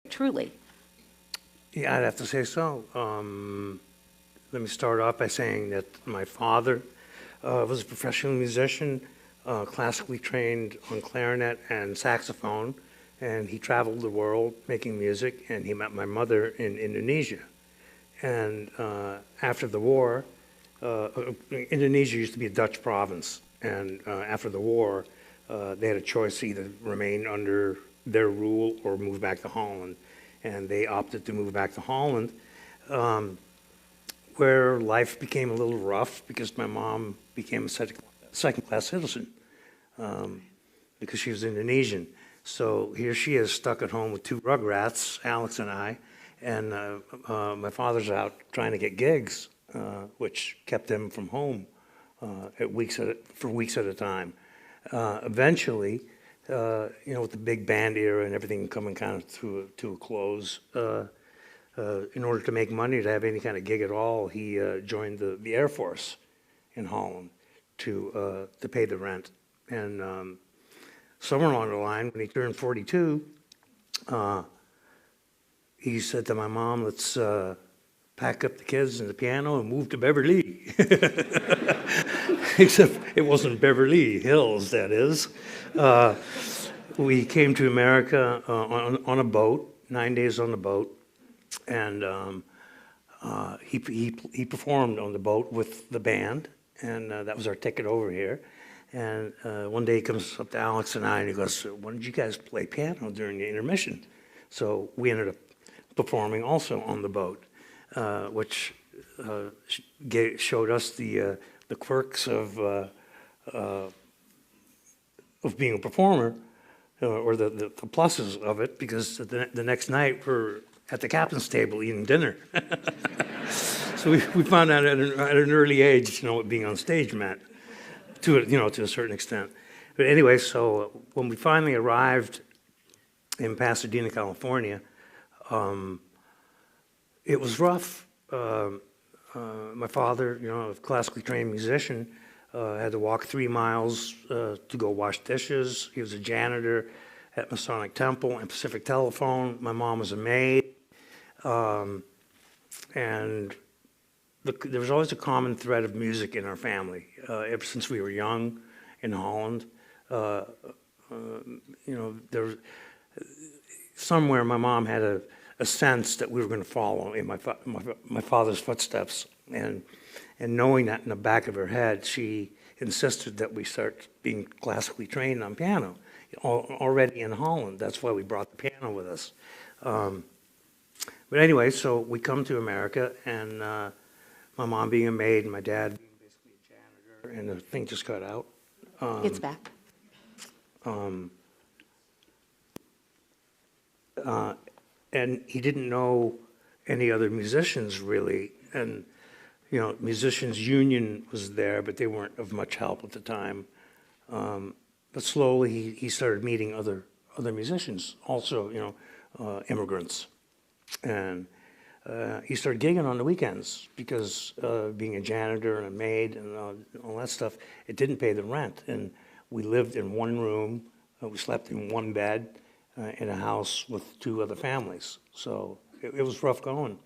truly. Yeah, I'd have to say so. Let me start off by saying that my father was a professional musician, classically trained on clarinet and saxophone, and he traveled the world making music, and he met my mother in Indonesia. And after the war, Indonesia used to be a Dutch province, and after the war, they had a choice to either remain under their rule or move back to Holland. And they opted to move back to Holland, where life became a little rough because my mom became a second-class citizen because she was Indonesian. So here she is stuck at home with two rugrats, Alex and I, and my father's out trying to get gigs, which kept him from home for weeks at a time. Eventually, with the big band era and everything coming kind of to a close, in order to make money to have any kind of gig at all, he joined the Air Force in Holland to pay the rent. And somewhere along the line, when he turned 42, he said to my mom, "Let's pack up the kids and the piano and move to Beverly." Except it wasn't Beverly Hills, that is. We came to America on a boat, 9 days on the boat, and he performed on the boat with the band, and that was our ticket over here. And one day he comes up to Alex and I, and he goes, "Why don't you guys play piano during the intermission?" So we ended up performing also on the boat, which showed us the quirks of being a performer, or the pluses of it, because the next night we're at the captain's table eating dinner. So we found out at an early age, what being on stage meant, to a certain extent. But anyway, so when we finally arrived in Pasadena, California, it was rough. My father, a classically trained musician, had to walk 3 miles to go wash dishes. He was a janitor at Masonic Temple and Pacific Telephone. My mom was a maid. And there was always a common thread of music in our family. Ever since we were young in Holland, there was, somewhere my mom had a sense that we were going to follow in my father's footsteps. And knowing that in the back of her head, she insisted that we start being classically trained on piano already in Holland. That's why we brought the piano with us. But anyway, so we come to America, and my mom being a maid and my dad being basically a janitor, and the thing just got out. It's back. And he didn't know any other musicians really, and musicians union was there, but they weren't of much help at the time. But slowly he started meeting other musicians, also immigrants, and he started gigging on the weekends because being a janitor and a maid and all that stuff, it didn't pay the rent, and we lived in one room, we slept in one bed in a house with 2 other families, so it was rough going.